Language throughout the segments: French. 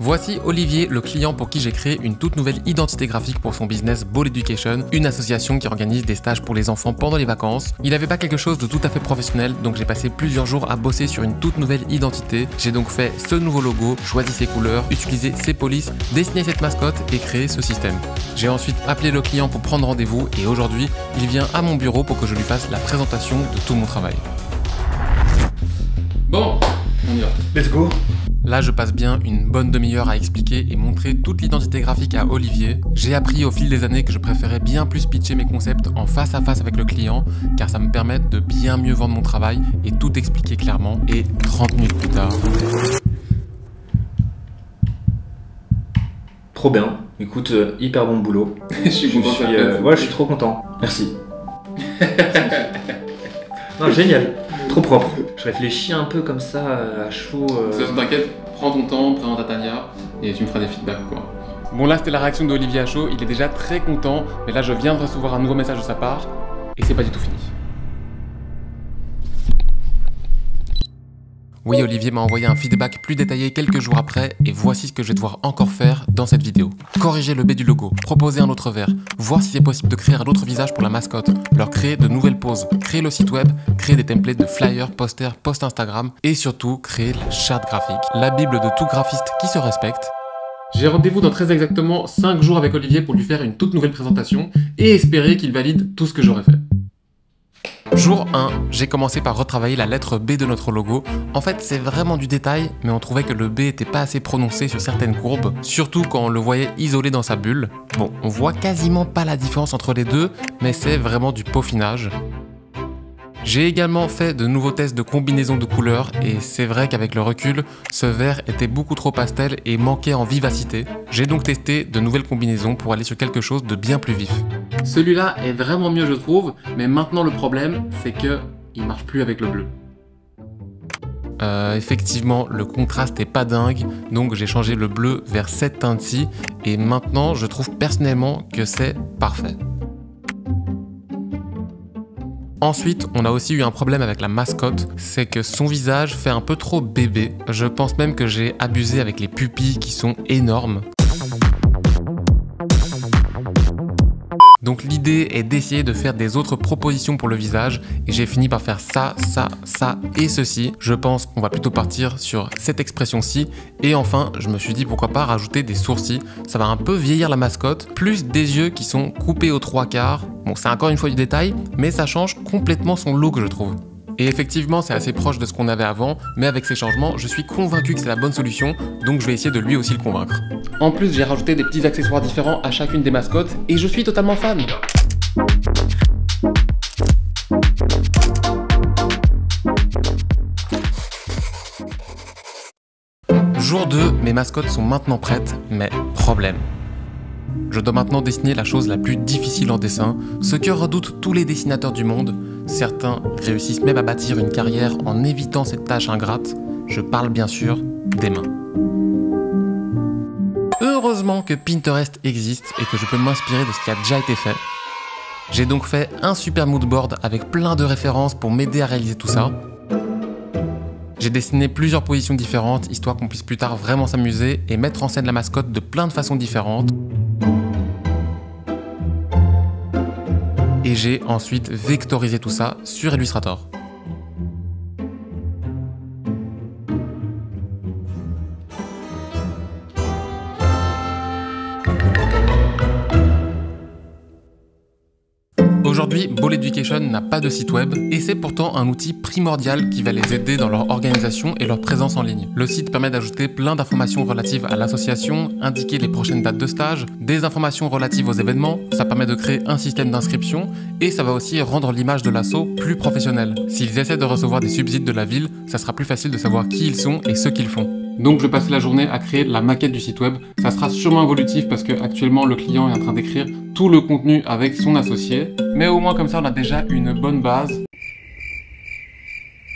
Voici Olivier, le client pour qui j'ai créé une toute nouvelle identité graphique pour son business Ball Education, une association qui organise des stages pour les enfants pendant les vacances. Il n'avait pas quelque chose de tout à fait professionnel, donc j'ai passé plusieurs jours à bosser sur une toute nouvelle identité. J'ai donc fait ce nouveau logo, choisi ses couleurs, utilisé ses polices, dessiné cette mascotte et créé ce système. J'ai ensuite appelé le client pour prendre rendez-vous et aujourd'hui, il vient à mon bureau pour que je lui fasse la présentation de tout mon travail. Bon, on y va. Let's go. Là, je passe bien une bonne demi-heure à expliquer et montrer toute l'identité graphique à Olivier. J'ai appris au fil des années que je préférais bien plus pitcher mes concepts en face à face avec le client, car ça me permet de bien mieux vendre mon travail et tout expliquer clairement. Et 30 minutes plus tard... Trop bien. Écoute, hyper bon boulot. Je suis content. Ouais, je suis trop content. Merci. Non, génial. Trop propre. Je réfléchis un peu comme ça, à chaud. T'inquiète, prends ton temps, présente à Tania et tu me feras des feedbacks quoi. Bon là c'était la réaction d'Olivier à chaud, il est déjà très content, mais là je viens de recevoir un nouveau message de sa part et c'est pas du tout fini. Oui, Olivier m'a envoyé un feedback plus détaillé quelques jours après et voici ce que je vais devoir encore faire dans cette vidéo. Corriger le B du logo, proposer un autre vert, voir si c'est possible de créer un autre visage pour la mascotte, leur créer de nouvelles poses, créer le site web, créer des templates de flyers, posters, posts Instagram et surtout créer la charte graphique, la bible de tout graphiste qui se respecte. J'ai rendez-vous dans très exactement 5 jours avec Olivier pour lui faire une toute nouvelle présentation et espérer qu'il valide tout ce que j'aurais fait. Jour 1, j'ai commencé par retravailler la lettre B de notre logo. En fait, c'est vraiment du détail, mais on trouvait que le B était pas assez prononcé sur certaines courbes, surtout quand on le voyait isolé dans sa bulle. Bon, on voit quasiment pas la différence entre les deux, mais c'est vraiment du peaufinage. J'ai également fait de nouveaux tests de combinaison de couleurs et c'est vrai qu'avec le recul, ce vert était beaucoup trop pastel et manquait en vivacité. J'ai donc testé de nouvelles combinaisons pour aller sur quelque chose de bien plus vif. Celui-là est vraiment mieux je trouve, mais maintenant le problème c'est que il marche plus avec le bleu. Effectivement, le contraste est pas dingue, donc j'ai changé le bleu vers cette teinte-ci et maintenant je trouve personnellement que c'est parfait. Ensuite, on a aussi eu un problème avec la mascotte, c'est que son visage fait un peu trop bébé. Je pense même que j'ai abusé avec les pupilles qui sont énormes. Donc l'idée est d'essayer de faire des autres propositions pour le visage et j'ai fini par faire ça, ça, ça et ceci. Je pense qu'on va plutôt partir sur cette expression-ci et enfin je me suis dit pourquoi pas rajouter des sourcils. Ça va un peu vieillir la mascotte, plus des yeux qui sont coupés aux 3/4. Bon c'est encore une fois du détail mais ça change complètement son look je trouve. Et effectivement, c'est assez proche de ce qu'on avait avant, mais avec ces changements, je suis convaincu que c'est la bonne solution, donc je vais essayer de lui aussi le convaincre. En plus, j'ai rajouté des petits accessoires différents à chacune des mascottes, et je suis totalement fan. Jour 2, mes mascottes sont maintenant prêtes, mais problème. Je dois maintenant dessiner la chose la plus difficile en dessin, ce que redoutent tous les dessinateurs du monde. Certains réussissent même à bâtir une carrière en évitant cette tâche ingrate. Je parle bien sûr des mains. Heureusement que Pinterest existe et que je peux m'inspirer de ce qui a déjà été fait. J'ai donc fait un super moodboard avec plein de références pour m'aider à réaliser tout ça. J'ai dessiné plusieurs positions différentes, histoire qu'on puisse plus tard vraiment s'amuser et mettre en scène la mascotte de plein de façons différentes. Et j'ai ensuite vectorisé tout ça sur Illustrator. Aujourd'hui, Ball Education n'a pas de site web et c'est pourtant un outil primordial qui va les aider dans leur organisation et leur présence en ligne. Le site permet d'ajouter plein d'informations relatives à l'association, indiquer les prochaines dates de stage, des informations relatives aux événements, ça permet de créer un système d'inscription et ça va aussi rendre l'image de l'asso plus professionnelle. S'ils essaient de recevoir des subsides de la ville, ça sera plus facile de savoir qui ils sont et ce qu'ils font. Donc je vais passer la journée à créer la maquette du site web. Ça sera sûrement évolutif parce que actuellement le client est en train d'écrire tout le contenu avec son associé. Mais au moins comme ça on a déjà une bonne base.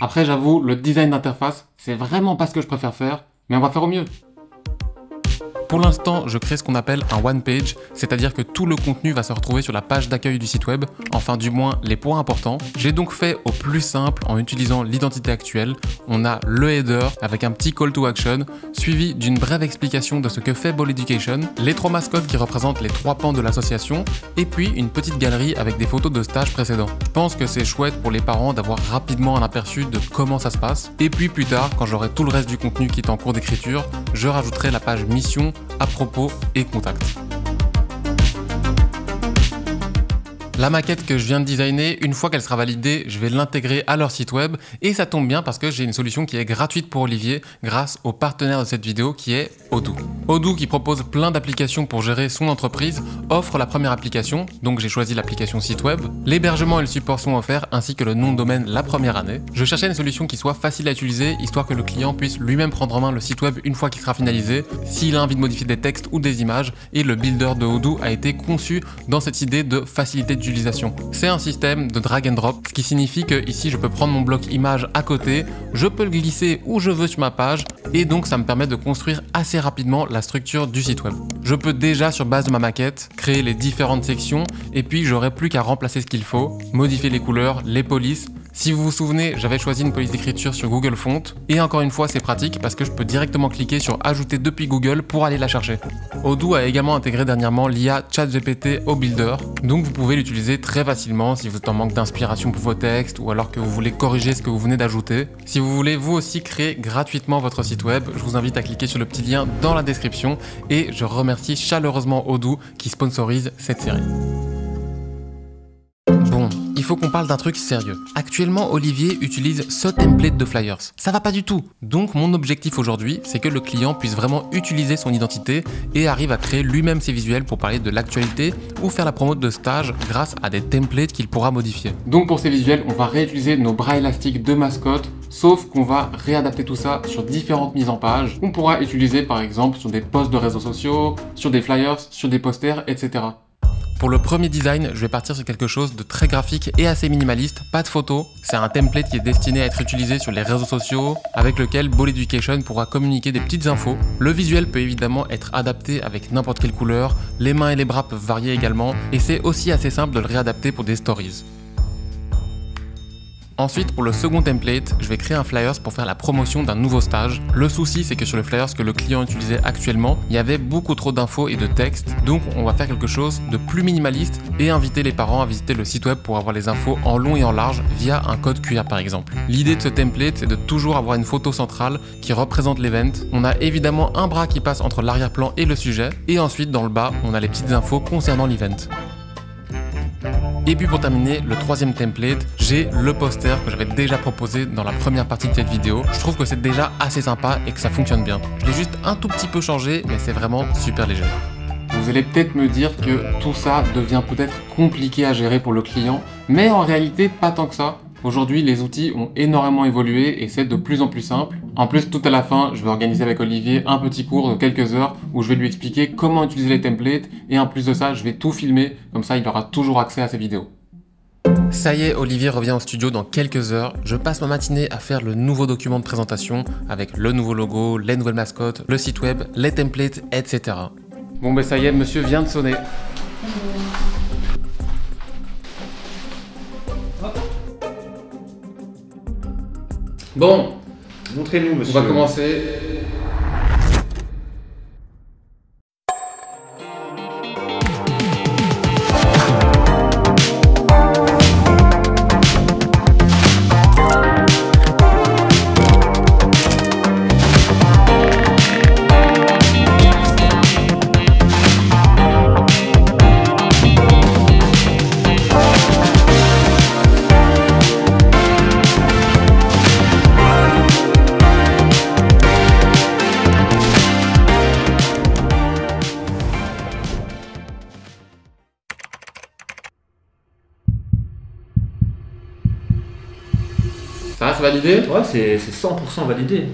Après j'avoue, le design d'interface, c'est vraiment pas ce que je préfère faire, mais on va faire au mieux. Pour l'instant, je crée ce qu'on appelle un one page, c'est-à-dire que tout le contenu va se retrouver sur la page d'accueil du site web, enfin du moins les points importants. J'ai donc fait au plus simple en utilisant l'identité actuelle. On a le header avec un petit call to action, suivi d'une brève explication de ce que fait Ball Education, les 3 mascottes qui représentent les 3 pans de l'association, et puis une petite galerie avec des photos de stages précédents. Je pense que c'est chouette pour les parents d'avoir rapidement un aperçu de comment ça se passe, et puis plus tard, quand j'aurai tout le reste du contenu qui est en cours d'écriture, je rajouterai la page mission, à propos et contact. La maquette que je viens de designer, une fois qu'elle sera validée, je vais l'intégrer à leur site web et ça tombe bien parce que j'ai une solution qui est gratuite pour Olivier grâce au partenaire de cette vidéo qui est Odoo. Odoo, qui propose plein d'applications pour gérer son entreprise, offre la première application, donc j'ai choisi l'application site web. L'hébergement et le support sont offerts ainsi que le nom de domaine la première année. Je cherchais une solution qui soit facile à utiliser, histoire que le client puisse lui-même prendre en main le site web une fois qu'il sera finalisé, s'il a envie de modifier des textes ou des images, et le builder de Odoo a été conçu dans cette idée de facilité d'utilisation. C'est un système de drag and drop, ce qui signifie que ici je peux prendre mon bloc image à côté, je peux le glisser où je veux sur ma page, et donc ça me permet de construire assez rapidement la structure du site web. Je peux déjà, sur base de ma maquette, créer les différentes sections, et puis j'aurai plus qu'à remplacer ce qu'il faut, modifier les couleurs, les polices. Si vous vous souvenez, j'avais choisi une police d'écriture sur Google Font, et encore une fois c'est pratique parce que je peux directement cliquer sur ajouter depuis Google pour aller la chercher. Odoo a également intégré dernièrement l'IA ChatGPT au Builder, donc vous pouvez l'utiliser très facilement si vous êtes en manque d'inspiration pour vos textes ou alors que vous voulez corriger ce que vous venez d'ajouter. Si vous voulez vous aussi créer gratuitement votre site web, je vous invite à cliquer sur le petit lien dans la description et je remercie chaleureusement Odoo qui sponsorise cette série. Bon, il faut qu'on parle d'un truc sérieux. Actuellement, Olivier utilise ce template de flyers. Ça va pas du tout. Donc mon objectif aujourd'hui, c'est que le client puisse vraiment utiliser son identité et arrive à créer lui-même ses visuels pour parler de l'actualité ou faire la promo de stage grâce à des templates qu'il pourra modifier. Donc pour ces visuels, on va réutiliser nos bras élastiques de mascotte, sauf qu'on va réadapter tout ça sur différentes mises en page. On pourra utiliser par exemple sur des posts de réseaux sociaux, sur des flyers, sur des posters, etc. Pour le premier design, je vais partir sur quelque chose de très graphique et assez minimaliste, pas de photos. C'est un template qui est destiné à être utilisé sur les réseaux sociaux, avec lequel Ball Education pourra communiquer des petites infos. Le visuel peut évidemment être adapté avec n'importe quelle couleur, les mains et les bras peuvent varier également, et c'est aussi assez simple de le réadapter pour des stories. Ensuite, pour le second template, je vais créer un flyers pour faire la promotion d'un nouveau stage. Le souci, c'est que sur le flyers que le client utilisait actuellement, il y avait beaucoup trop d'infos et de textes. Donc, on va faire quelque chose de plus minimaliste et inviter les parents à visiter le site web pour avoir les infos en long et en large via un code QR par exemple. L'idée de ce template, c'est de toujours avoir une photo centrale qui représente l'event. On a évidemment un bras qui passe entre l'arrière-plan et le sujet. Et ensuite, dans le bas, on a les petites infos concernant l'event. Et puis pour terminer, le troisième template, j'ai le poster que j'avais déjà proposé dans la première partie de cette vidéo. Je trouve que c'est déjà assez sympa et que ça fonctionne bien. Je l'ai juste un tout petit peu changé, mais c'est vraiment super léger. Vous allez peut-être me dire que tout ça devient peut-être compliqué à gérer pour le client, mais en réalité pas tant que ça. Aujourd'hui, les outils ont énormément évolué et c'est de plus en plus simple. En plus, tout à la fin, je vais organiser avec Olivier un petit cours de quelques heures où je vais lui expliquer comment utiliser les templates et en plus de ça, je vais tout filmer, comme ça il aura toujours accès à ces vidéos. Ça y est, Olivier revient au studio dans quelques heures. Je passe ma matinée à faire le nouveau document de présentation avec le nouveau logo, les nouvelles mascottes, le site web, les templates, etc. Bon ben ça y est, monsieur vient de sonner. Bon, montrez-nous, monsieur. On va commencer. Ça va, c'est validé? Ouais, c'est 100% validé.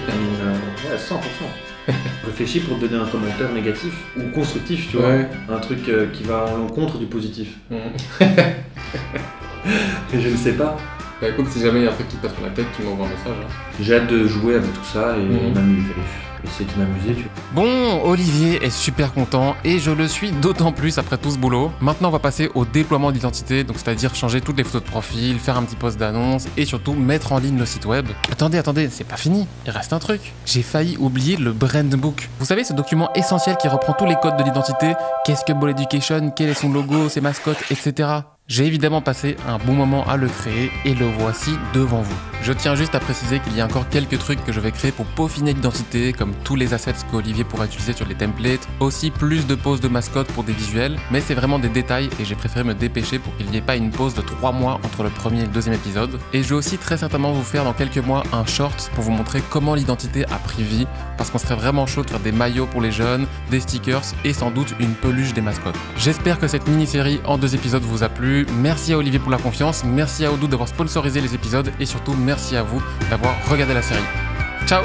Ouais, 100%. Réfléchis pour te donner un commentaire négatif ou constructif, tu vois. Ouais. Un truc qui va à l'encontre du positif. Et je ne sais pas. Bah écoute, si jamais il y a un truc qui te passe par la tête, tu m'envoies un message. Hein. J'ai hâte de jouer avec tout ça et m'amuser. essayer de m'amuser, tu vois. Bon, Olivier est super content et je le suis d'autant plus après tout ce boulot. Maintenant, on va passer au déploiement d'identité, donc c'est-à-dire changer toutes les photos de profil, faire un petit post d'annonce et surtout mettre en ligne le site web. Attendez, c'est pas fini, il reste un truc. J'ai failli oublier le brand book. Vous savez, ce document essentiel qui reprend tous les codes de l'identité, qu'est-ce que Ball Education, quel est son logo, ses mascottes, etc. J'ai évidemment passé un bon moment à le créer et le voici devant vous. Je tiens juste à préciser qu'il y a encore quelques trucs que je vais créer pour peaufiner l'identité, comme tous les assets qu'Olivier pourra utiliser sur les templates, aussi plus de poses de mascotte pour des visuels, mais c'est vraiment des détails et j'ai préféré me dépêcher pour qu'il n'y ait pas une pause de 3 mois entre le premier et le deuxième épisode. Et je vais aussi très certainement vous faire dans quelques mois un short pour vous montrer comment l'identité a pris vie, parce qu'on serait vraiment chaud de faire des maillots pour les jeunes, des stickers et sans doute une peluche des mascottes. J'espère que cette mini-série en 2 épisodes vous a plu. Merci à Olivier pour la confiance, merci à Odoo d'avoir sponsorisé les épisodes et surtout merci à vous d'avoir regardé la série. Ciao!